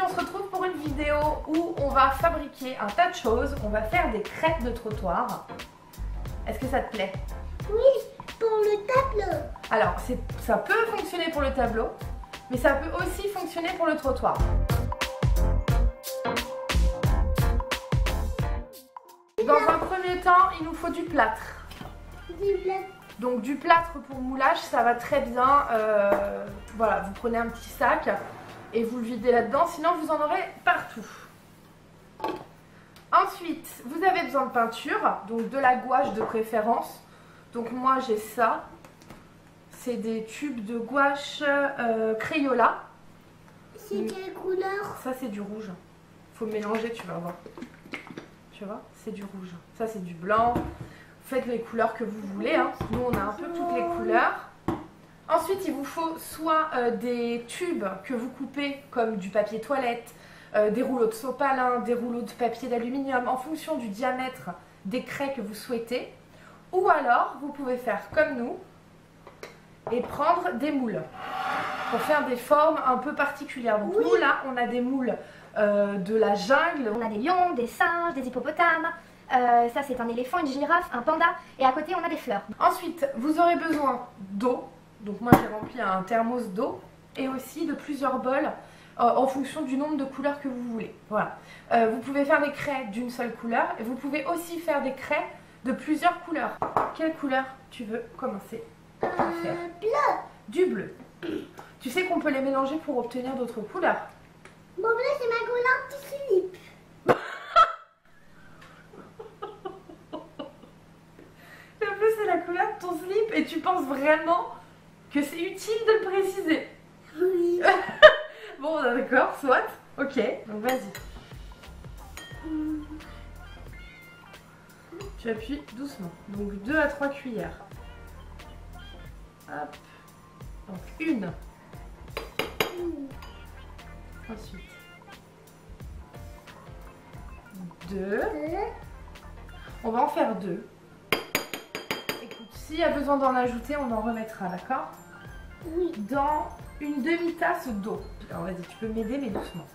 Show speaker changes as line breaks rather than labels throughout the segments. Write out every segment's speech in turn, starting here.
on se retrouve pour une vidéo où on va fabriquer un tas de choses. On va faire des crêpes de trottoir. Est-ce que ça te plaît?
Oui, pour le tableau.
Alors, ça peut fonctionner pour le tableau, mais ça peut aussi fonctionner pour le trottoir. Dans un premier temps, il nous faut du plâtre.
Du plâtre.
Donc du plâtre pour moulage, ça va très bien. Voilà, vous prenez un petit sac et vous le videz là-dedans, sinon vous en aurez partout. Ensuite, vous avez besoin de peinture, donc de la gouache de préférence. Donc moi j'ai ça. C'est des tubes de gouache Crayola.
C'est quelle couleur?
Ça c'est du rouge. Faut mélanger, tu vas voir. Tu vois, c'est du rouge. Ça c'est du blanc. Faites les couleurs que vous voulez, hein. Nous on a un peu toutes les couleurs. Ensuite il vous faut soit des tubes que vous coupez comme du papier toilette, des rouleaux de sopalin, des rouleaux de papier d'aluminium en fonction du diamètre des craies que vous souhaitez. Ou alors vous pouvez faire comme nous et prendre des moules pour faire des formes un peu particulières. Donc nous là on a des moules de la jungle.
On a des lions, des singes, des hippopotames. Ça c'est un éléphant, une girafe, un panda, et à côté on a des fleurs.
Ensuite vous aurez besoin d'eau, donc moi j'ai rempli un thermos d'eau, et aussi de plusieurs bols en fonction du nombre de couleurs que vous voulez. Voilà. Vous pouvez faire des craies d'une seule couleur, et vous pouvez aussi faire des craies de plusieurs couleurs. Quelle couleur tu veux commencer à faire?
Bleu.
Du bleu. Tu sais qu'on peut les mélanger pour obtenir d'autres couleurs.
Mon bleu c'est ma couleur de slip.
Le bleu c'est la couleur de ton slip, et tu penses vraiment que c'est utile de le préciser?
Oui.
Bon d'accord, soit. Ok, donc vas-y. Tu appuies doucement. Donc 2 à 3 cuillères. Hop. Donc une. Ensuite. 2. On va en faire 2. Écoute, s'il y a besoin d'en ajouter, on en remettra, d'accord?
Oui.
Dans une demi-tasse d'eau. Alors vas-y, tu peux m'aider, mais doucement.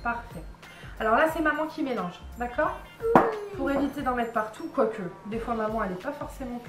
Parfait. Alors là, c'est maman qui mélange, d'accord? Pour éviter d'en mettre partout, quoique, des fois maman, elle n'est pas forcément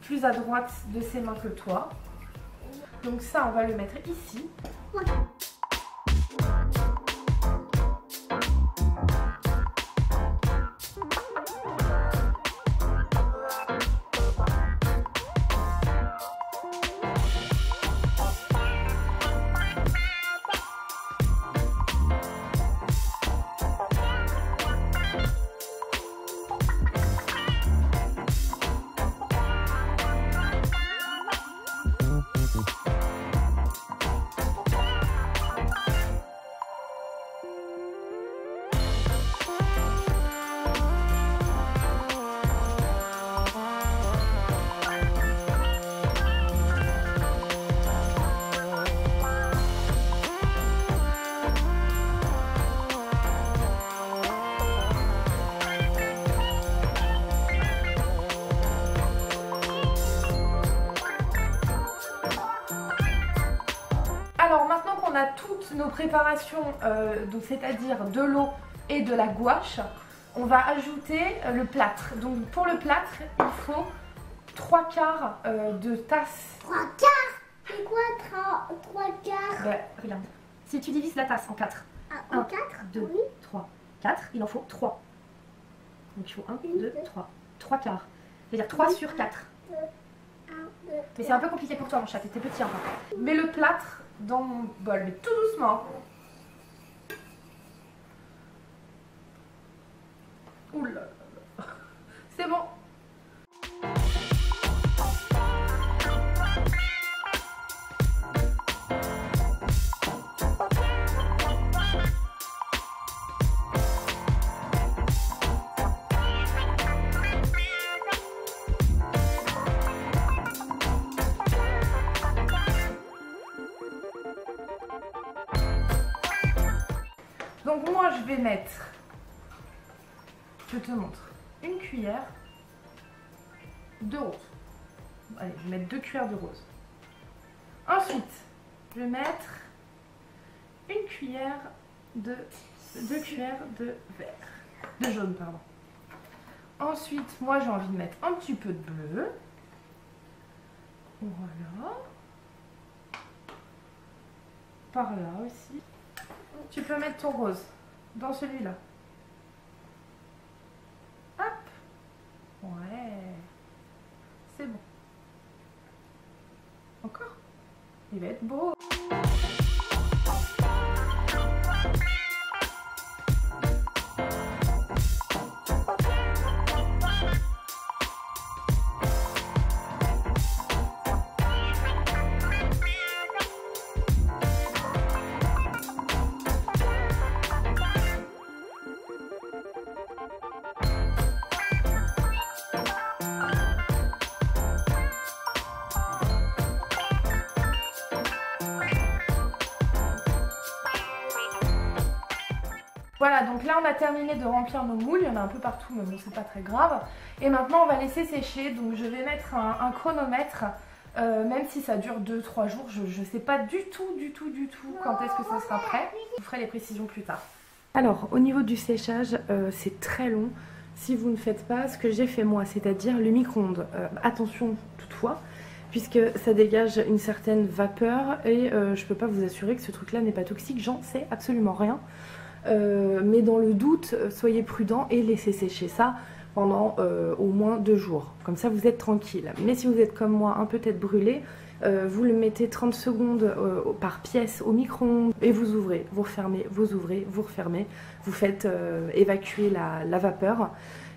plus à droite de ses mains que toi. Donc ça, on va le mettre ici.
Ouais.
Alors maintenant qu'on a toutes nos préparations, c'est-à-dire de l'eau et de la gouache, on va ajouter le plâtre. Donc pour le plâtre, il faut 3 quarts de tasse.
3 quarts? C'est quoi 3 quarts?
Ben, regarde.
Si tu divises la tasse en 4,
En
1,
4?
2,
Oui.
3, 4, il en faut 3. Donc il faut 1, 2, 3. 3 quarts. C'est-à-dire 3 sur 4.
1, 2,
Mais c'est un peu compliqué pour toi mon chat, t'es petit encore.
Mets le plâtre dans mon bol, mais tout doucement. Ouh là là. C'est bon. Donc moi je vais mettre, je te montre, une cuillère de rose. Allez, je vais mettre 2 cuillères de rose. Ensuite, je vais mettre une cuillère de 2 cuillères de vert, de jaune, pardon. Ensuite, moi j'ai envie de mettre un petit peu de bleu. Voilà. Par là aussi. Tu peux mettre ton rose dans celui-là. Hop. Ouais. C'est bon. Encore. Il va être beau. Voilà, donc là on a terminé de remplir nos moules, il y en a un peu partout mais bon c'est pas très grave. Et maintenant on va laisser sécher, donc je vais mettre un chronomètre, même si ça dure 2-3 jours, je sais pas du tout quand est-ce que ça sera prêt. Je vous ferai les précisions plus tard. Alors au niveau du séchage, c'est très long si vous ne faites pas ce que j'ai fait moi, c'est-à-dire le micro-ondes. Attention toutefois, puisque ça dégage une certaine vapeur et je peux pas vous assurer que ce truc là n'est pas toxique, j'en sais absolument rien. Mais dans le doute, soyez prudents et laissez sécher ça pendant au moins 2 jours. Comme ça, vous êtes tranquille. Mais si vous êtes comme moi, un peu tête brûlée, vous le mettez 30 secondes par pièce au micro-ondes et vous ouvrez, vous refermez, vous ouvrez, vous refermez. Vous faites évacuer la vapeur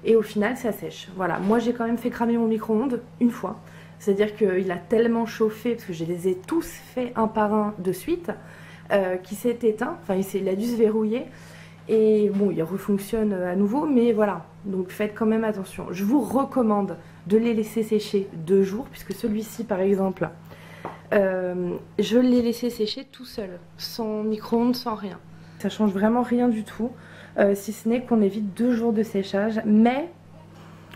et au final, ça sèche. Voilà, moi j'ai quand même fait cramer mon micro-ondes une fois. C'est-à-dire qu'il a tellement chauffé, parce que je les ai tous fait un par un de suite, qui s'est éteint, enfin il a dû se verrouiller et bon il refonctionne à nouveau, mais voilà, donc faites quand même attention. Je vous recommande de les laisser sécher 2 jours, puisque celui-ci par exemple je l'ai laissé sécher tout seul, sans micro-ondes, sans rien. Ça change vraiment rien du tout, si ce n'est qu'on évite 2 jours de séchage, mais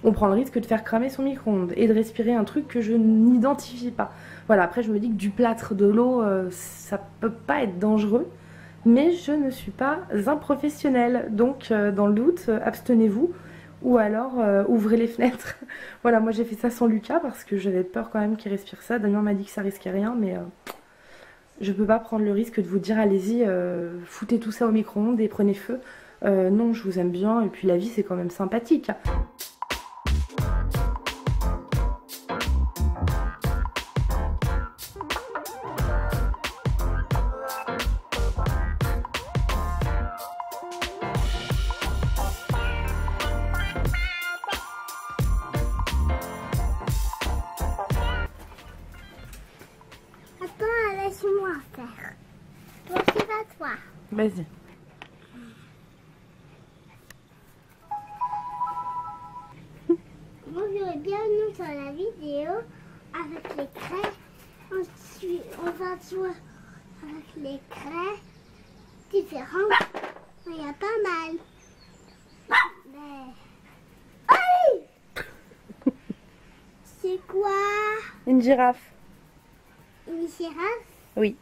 on prend le risque de faire cramer son micro-ondes et de respirer un truc que je n'identifie pas. Voilà, après je me dis que du plâtre, de l'eau, ça peut pas être dangereux, mais je ne suis pas un professionnel. Donc dans le doute, abstenez-vous ou alors ouvrez les fenêtres. Voilà, moi j'ai fait ça sans Lucas parce que j'avais peur quand même qu'il respire ça. Damien m'a dit que ça risquait rien, mais je peux pas prendre le risque de vous dire allez-y, foutez tout ça au micro-ondes et prenez feu. Non, je vous aime bien et puis la vie c'est quand même sympathique.
Attends, laisse-moi faire. Toi, c'est pas toi.
Vas-y.
Moi, j'aurais bien nous sur la vidéo avec les craies. On va jouer avec les craies différentes. Il y a pas mal. Mais... Aïe! C'est quoi?
Une girafe.
Une girafe?
Oui.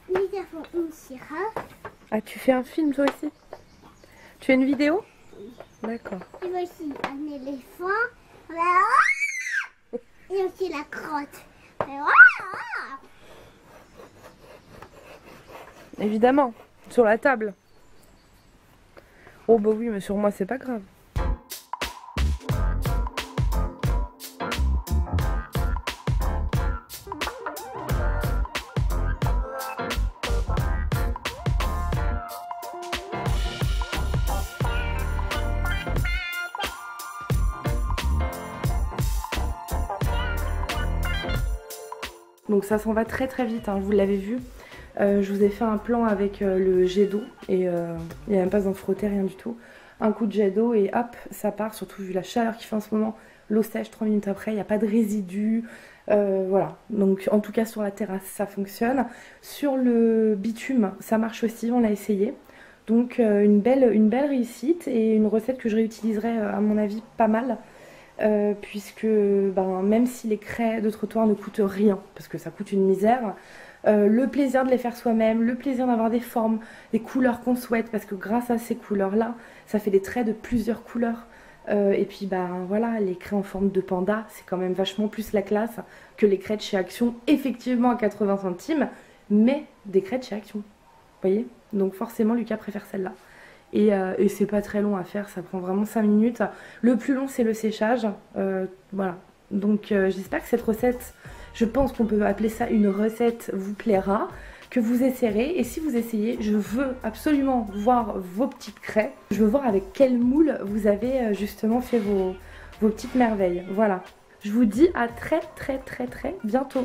Nous avons une girafe.
Ah, tu fais un film toi aussi? Tu fais une vidéo?
Oui.
D'accord.
Et voici un éléphant. Et aussi la crotte.
Évidemment, sur la table. Oh bah oui, mais sur moi c'est pas grave. Donc ça s'en va très très vite, hein, vous l'avez vu. Je vous ai fait un plan avec le jet d'eau et il n'y a même pas besoin de frotter, rien du tout. Un coup de jet d'eau et hop, ça part, surtout vu la chaleur qu'il fait en ce moment. L'eau sèche 3 minutes après, il n'y a pas de résidus. Voilà, donc en tout cas sur la terrasse ça fonctionne. Sur le bitume ça marche aussi, on l'a essayé.
Donc une belle réussite et une recette que je réutiliserai à mon avis pas mal. Puisque même si les craies de trottoir ne coûtent rien, parce que ça coûte une misère, le plaisir de les faire soi-même, le plaisir d'avoir des formes, des couleurs qu'on souhaite, parce que grâce à ces couleurs-là, ça fait des traits de plusieurs couleurs. Et puis voilà, les craies en forme de panda, c'est quand même vachement plus la classe que les craies de chez Action, effectivement à 80 centimes, mais des craies de chez Action. Vous voyez? Donc forcément Lucas préfère celle-là. Et c'est pas très long à faire, ça prend vraiment 5 minutes. Le plus long c'est le séchage, voilà. Donc j'espère que cette recette, je pense qu'on peut appeler ça une recette, vous plaira, que vous essayerez. Et si vous essayez, je veux absolument voir vos petites craies. Je veux voir avec quel moule vous avez justement fait vos petites merveilles. Voilà. Je vous dis à très bientôt.